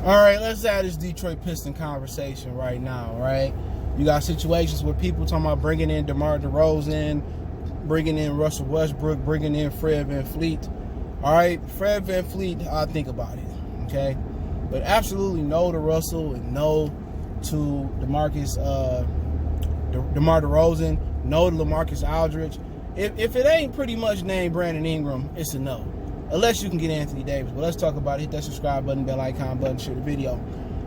All right, let's have this Detroit Pistons conversation right now, right? You got situations where people talking about bringing in DeMar DeRozan, bringing in Russell Westbrook, bringing in Fred VanVleet. All right, Fred VanVleet, I'll think about it, okay? But absolutely no to Russell and no to DeMar DeRozan, no to LaMarcus Aldridge. If it ain't pretty much named Brandon Ingram, it's a no. Unless you can get Anthony Davis. But let's talk about it. Hit that subscribe button, bell icon button, share the video.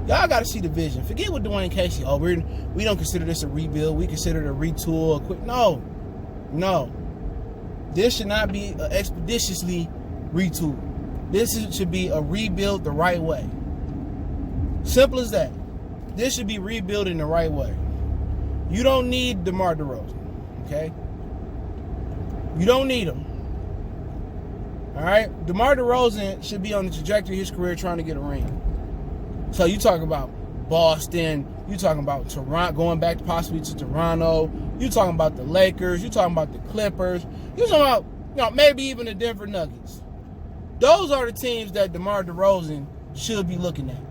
Y'all got to see the vision. Forget what Dwayne Casey. Oh, we don't consider this a rebuild. We consider it a retool. No. This should not be expeditiously retooled. This should be a rebuild the right way. Simple as that. This should be rebuilt in the right way. You don't need DeMar DeRozan, okay? You don't need him. All right? DeMar DeRozan should be on the trajectory of his career trying to get a ring. So you talk about Boston, you talking about Toronto, going back possibly to Toronto, you talking about the Lakers, you talking about the Clippers, you talking about maybe even the Denver Nuggets. Those are the teams that DeMar DeRozan should be looking at.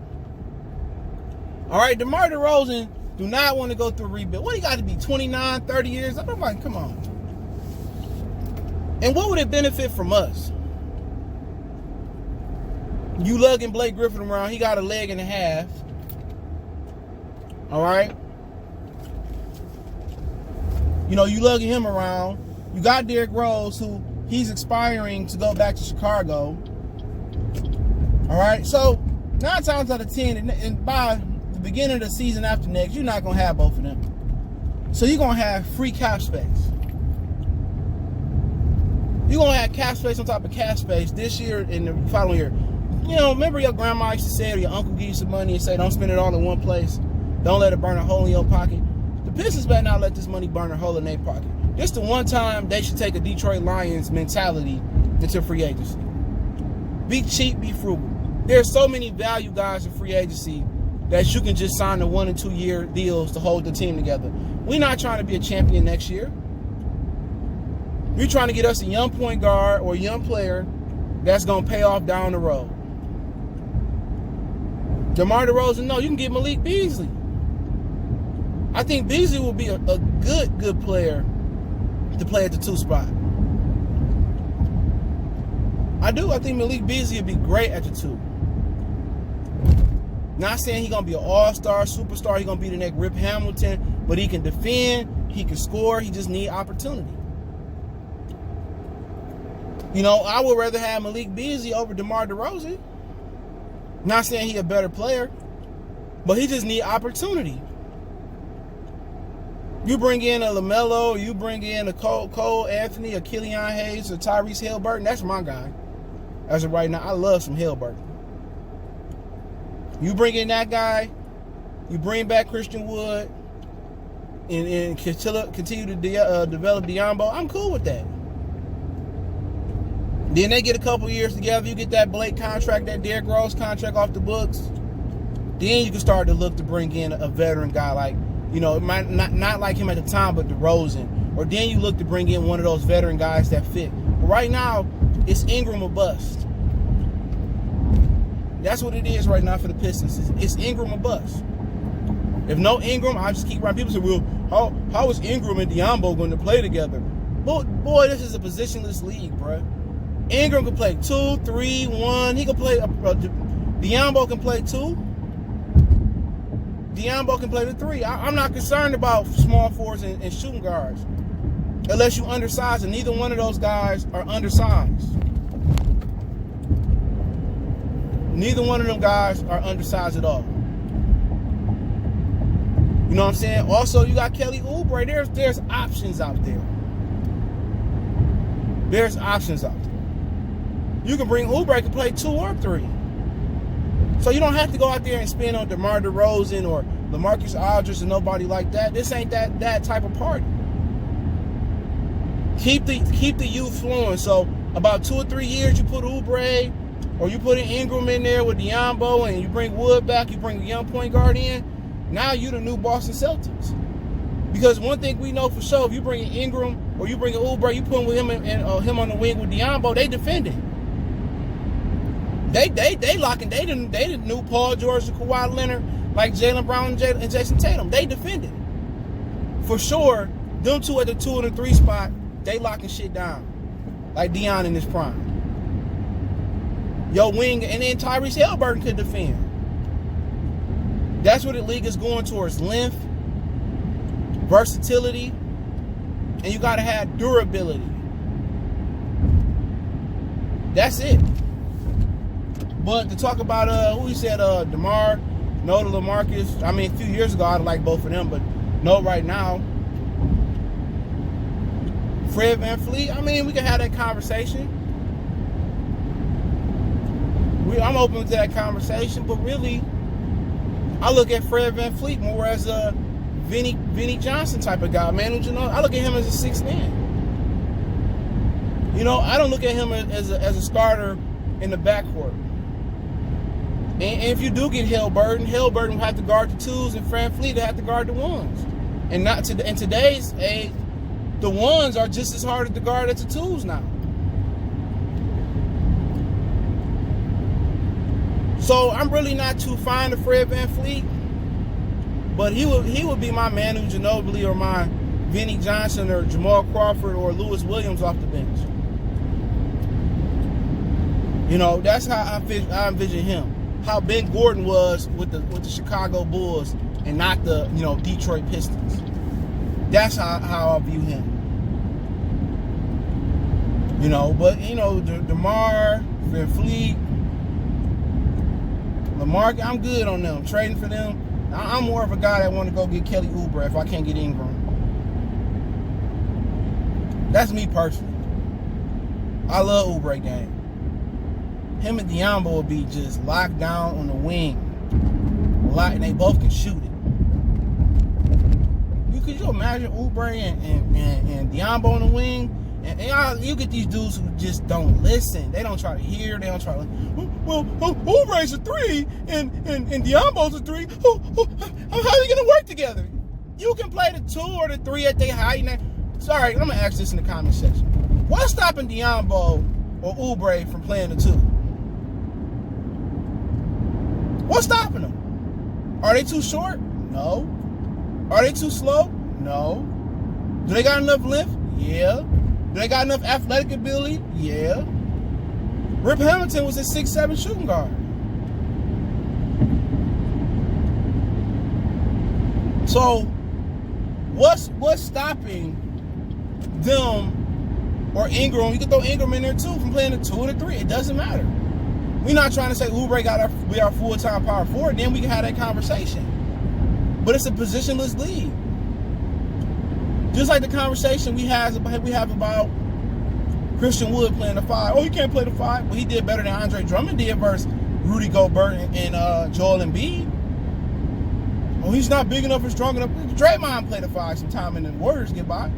All right, DeMar DeRozan do not want to go through a rebuild. What, he got to be 29, 30 years? I'm like, come on. And what would it benefit from us? You lugging Blake Griffin around. He got a leg and a half. All right? You lugging him around. You got Derrick Rose, who he's expiring to go back to Chicago. All right? So, 9 times out of 10, and by the beginning of the season after next, you're not going to have both of them. So, you're going to have free cap space. You're going to have cap space on top of cap space this year and the following year. Remember your grandma used to say, or your uncle give you some money and say, don't spend it all in one place. Don't let it burn a hole in your pocket. The Pistons better not let this money burn a hole in their pocket. This the one time they should take a Detroit Lions mentality into free agency. Be cheap, be frugal. There's so many value guys in free agency that you can just sign the 1 and 2 year deals to hold the team together. We're not trying to be a champion next year. We're trying to get us a young point guard or a young player that's going to pay off down the road. DeMar DeRozan, no, you can get Malik Beasley. I think Beasley will be a good player to play at the 2 spot. I do. I think Malik Beasley would be great at the 2. Not saying he's going to be an all-star, superstar. He's going to be the next Rip Hamilton. But he can defend. He can score. He just needs opportunity. I would rather have Malik Beasley over DeMar DeRozan. Not saying he's a better player, but he just need opportunity. You bring in a LaMelo, you bring in a Cole Anthony, a Killian Hayes, a Tyrese Haliburton. That's my guy. As of right now, I love some Haliburton. You bring in that guy, you bring back Christian Wood, and continue to develop Diambo. I'm cool with that. Then they get a couple years together. You get that Blake contract, that Derrick Rose contract off the books. Then you can start to look to bring in a veteran guy like, it might not like him at the time, but DeRozan. Or then you look to bring in one of those veteran guys that fit. But right now, it's Ingram or bust. That's what it is right now for the Pistons. It's Ingram or bust. If no Ingram, I just keep running. People say, well, how is Ingram and Diambo going to play together? Boy, this is a positionless league, bro. Ingram can play 2, 3, 1. He can play. Diambo can play 2. Diambo can play the 3. I'm not concerned about small forwards and shooting guards, unless you undersized, and neither one of those guys are undersized. Neither one of them guys are undersized at all. You know what I'm saying? Also, you got Kelly Oubre. There's options out there. There's options out there. You can bring Oubre to play 2 or 3. So you don't have to go out there and spend on DeMar DeRozan or LaMarcus Aldridge and nobody like that. This ain't that type of party. Keep the youth flowing. So about 2 or 3 years, you put Oubre or you put an Ingram in there with Diambo, and you bring Wood back. You bring a young point guard in. Now you the new Boston Celtics. Because one thing we know for sure, if you bring an Ingram or you bring an Oubre, you put him with him and him on the wing with Diambo, they defending. They locking. They didn't knew Paul George and Kawhi Leonard like Jaylen Brown and Jason Tatum. They defended for sure. Them two at the 2 and the 3 spot, they locking shit down like Deion in his prime. Yo, wing, and then Tyrese Haliburton could defend. That's what the league is going towards: length, versatility, and you gotta have durability. That's it. But to talk about who he said, Demar, no to LaMarcus. I mean, a few years ago I'd like both of them, but no right now. Fred VanVleet, I mean, we can have that conversation. I'm open to that conversation, but really, I look at Fred VanVleet more as a Vinny Johnson type of guy, man. You know, I look at him as a 6th man. You know, I don't look at him as a starter in the backcourt. And if you do get Haliburton will have to guard the 2s, and VanVleet will have to guard the 1s. And not in today's age, the 1s are just as hard to guard as the 2s now. So I'm really not too fond of Fred VanVleet, but he would be my Manu Ginobili or my Vinny Johnson or Jamal Crawford or Lewis Williams off the bench. You know, that's how I envision him. How Ben Gordon was with the Chicago Bulls and not the Detroit Pistons. That's how I view him. You know, but DeMar, VanVleet, LaMarcus, I'm good on them. Trading for them. I'm more of a guy that want to go get Kelly Oubre if I can't get Ingram. That's me personally. I love Oubre game. Him and Diambo will be just locked down on the wing. And they both can shoot it. Could you imagine Oubre and Diambo on the wing? And you get these dudes who just don't listen. They don't try to hear. They don't try to. Well, Oubre's a 3 and Diambo's a 3. How are they gonna work together? You can play the 2 or the 3 at their height. Sorry, I'm gonna ask this in the comment section. What's stopping Diambo or Oubre from playing the 2? What's stopping them? Are they too short? No. Are they too slow? No. Do they got enough length? Yeah. Do they got enough athletic ability? Yeah. Rip Hamilton was a 6'7" shooting guard. So, what's stopping them or Ingram? You can throw Ingram in there too from playing the 2 or the 3. It doesn't matter. We're not trying to say Oubre we are full-time power forward. Then we can have that conversation. But it's a positionless league. Just like the conversation we have about Christian Wood playing the 5. Oh, he can't play the 5. Well, he did better than Andre Drummond did versus Rudy Gobert and Joel Embiid. Oh, he's not big enough or strong enough. Draymond played the 5 sometime and the Warriors get by.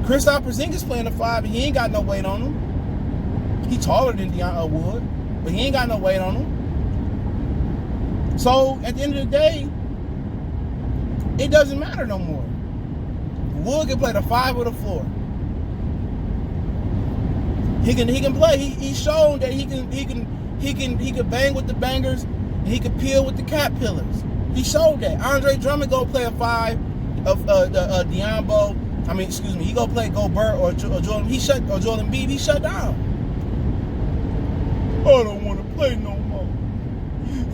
Kristaps Porzingis playing the 5 and he ain't got no weight on him. He taller than Deion Wood, but he ain't got no weight on him. So at the end of the day, it doesn't matter no more. Wood can play the 5 or the 4. He can play. He's shown that he can bang with the bangers and he can peel with the cat pillars. He showed that. Andre Drummond go play a 5 of Diambo. He go play Gobert or Joel Embiid. He shut down. I don't want to play no more.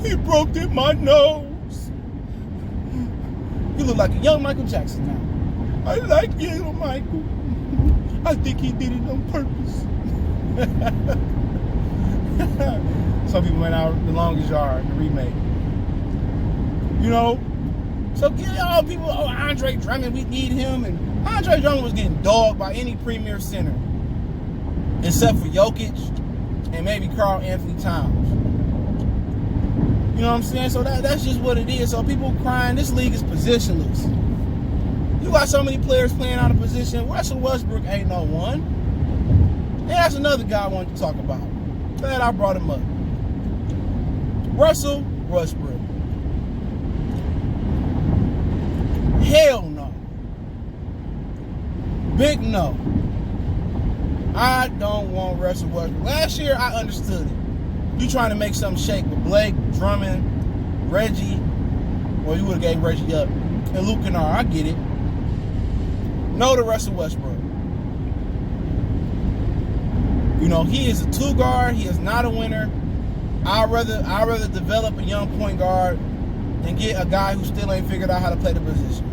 He broke in my nose. You look like a young Michael Jackson now. I like you, Michael. I think he did it on purpose. Some people went out The Longest Yard, the remake. So get all people, Andre Drummond, we need him. And Andre Drummond was getting dogged by any premier center. Except for Jokic and maybe Karl Anthony Towns. You know what I'm saying? So that's just what it is. So people crying, this league is positionless. You got so many players playing out of position. Russell Westbrook ain't no one. And that's another guy I wanted to talk about. Glad I brought him up. Russell Westbrook. Hell no. Big no. I don't want Russell Westbrook. Last year, I understood it. You trying to make something shake with Blake, Drummond, Reggie. Well, you would have gave Reggie up. And Luke Kennard. I get it. No to Russell Westbrook. You know, he is a 2 guard. He is not a winner. I'd rather develop a young point guard than get a guy who still ain't figured out how to play the position.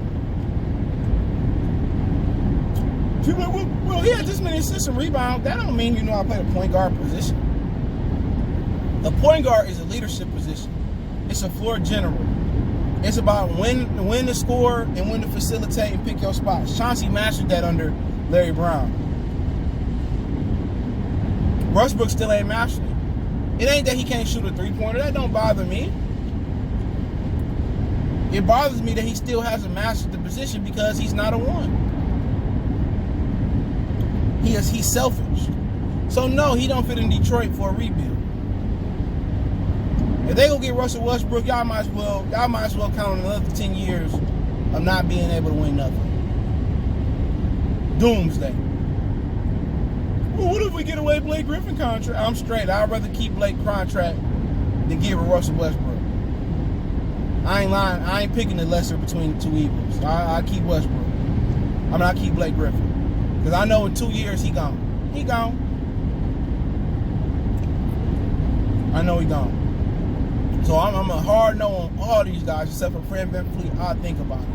People are like, well, he had this many assists and rebounds. That don't mean you know how to play the point guard position. The point guard is a leadership position. It's a floor general. It's about when to score and when to facilitate and pick your spots. Chauncey mastered that under Larry Brown. Westbrook still ain't mastered it. It ain't that he can't shoot a 3-pointer. That don't bother me. It bothers me that he still hasn't mastered the position because he's not a 1. He's selfish. So no, he don't fit in Detroit for a rebuild. If they go get Russell Westbrook, y'all might as well count on another 10 years of not being able to win nothing. Doomsday. Well, what if we get away Blake Griffin contract? I'm straight. I'd rather keep Blake contract than give a Russell Westbrook. I ain't lying. I ain't picking the lesser between the two evils. I keep Westbrook. I keep Blake Griffin. Because I know in 2 years he gone. He gone. I know he gone. So I'm a hard no on all these guys except for VanVleet. I'll think about it.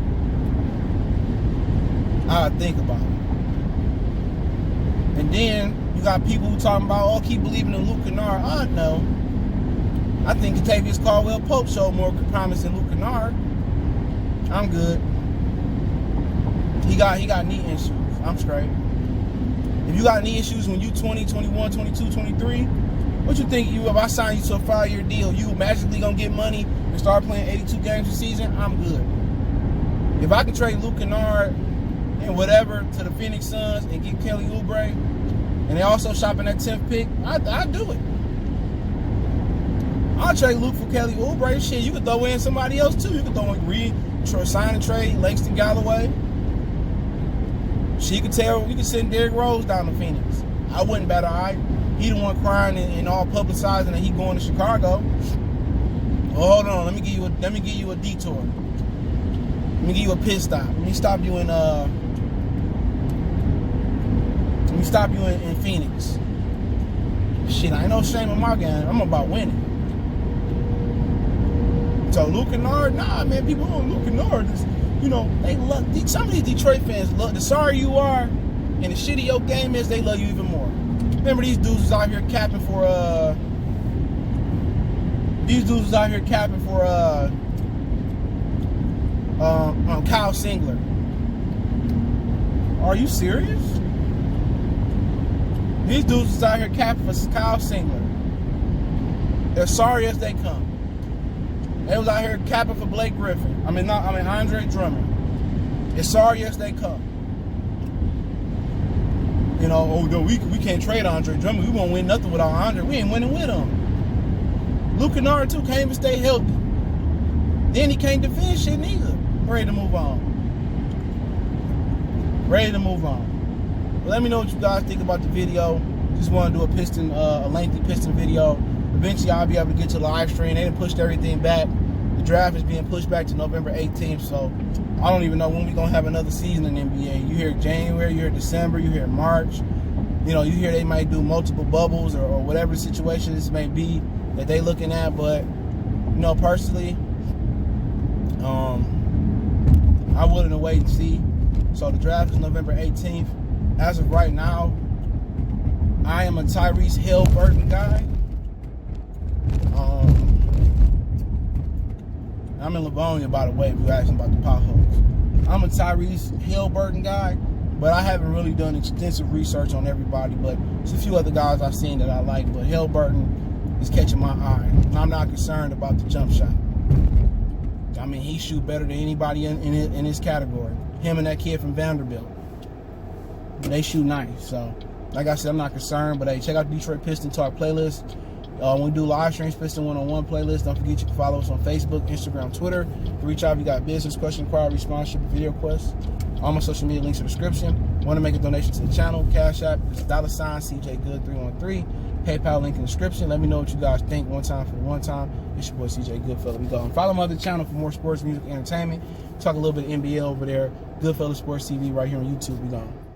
And then you got people who talking about, oh, keep believing in Luke Kennard. I know. I think Kentavious Caldwell-Pope showed more promise than Luke Kennard. I'm good. He got knee issues. I'm straight. If you got knee issues when you 20, 21, 22, 23, what you think? If I sign you to a 5-year deal, you magically gonna get money and start playing 82 games a season? I'm good. If I can trade Luke Kennard and whatever to the Phoenix Suns and get Kelly Oubre, and they also shopping that 10th pick, I'd do it. I'll trade Luke for Kelly Oubre. Shit, you could throw in somebody else too. You could throw in sign and trade Langston Galloway. You could send Derrick Rose down to Phoenix. I wouldn't bat an eye. He the one crying and all publicizing that he going to Chicago. Well, hold on, let me give you a detour. Let me give you a pit stop. Let me stop you in Phoenix. Shit, I ain't no shame in my game. I'm about winning. So Luke Kennard, nah, man, people on Luke Kennard is, you know, they love, some of these Detroit fans love, the sorrier you are and the shitty your game is, they love you even more. Remember these dudes was out here capping for Kyle Singler. Are you serious? These dudes was out here capping for Kyle Singler. They're sorry as they come. They was out here capping for Blake Griffin. Andre Drummond. As sorry as they come. You know, oh no, we can't trade Andre Drummond. We won't win nothing without Andre. We ain't winning with him. Luke Kennard too can't even stay healthy. Then he can't defend shit neither. Ready to move on. Well, let me know what you guys think about the video. Just want to do a lengthy Piston video. Eventually, I'll be able to get to the live stream. They done pushed everything back. The draft is being pushed back to November 18th, so I don't even know when we're going to have another season in the NBA. You hear January, you hear December, you hear March. You know, you hear they might do multiple bubbles or whatever the situation this may be that they looking at, but, you know, personally, I'm willing to wait and see. So the draft is November 18th. As of right now, I am a Tyrese Haliburton guy. I'm in Livonia, by the way, if you're asking about the potholes. I'm a Tyrese Haliburton guy, but I haven't really done extensive research on everybody, but there's a few other guys I've seen that I like, but Haliburton is catching my eye. I'm not concerned about the jump shot. I mean, he shoot better than anybody in his category. Him and that kid from Vanderbilt. They shoot nice, so like I said, I'm not concerned, but hey, check out the Detroit Piston Talk playlist. When we do live streams, Piston 1-on-1 playlist. Don't forget you can follow us on Facebook, Instagram, Twitter. Reach out if you got business, question, inquiry, sponsorship, video requests. All my social media links in the description. Want to make a donation to the channel? Cash App is $CJ Good313. PayPal link in the description. Let me know what you guys think. One time for the one time. It's your boy CJ Goodfella. We go. And follow my other channel for more sports, music, entertainment. Talk a little bit of NBA over there. Goodfella Sports TV right here on YouTube. We gone.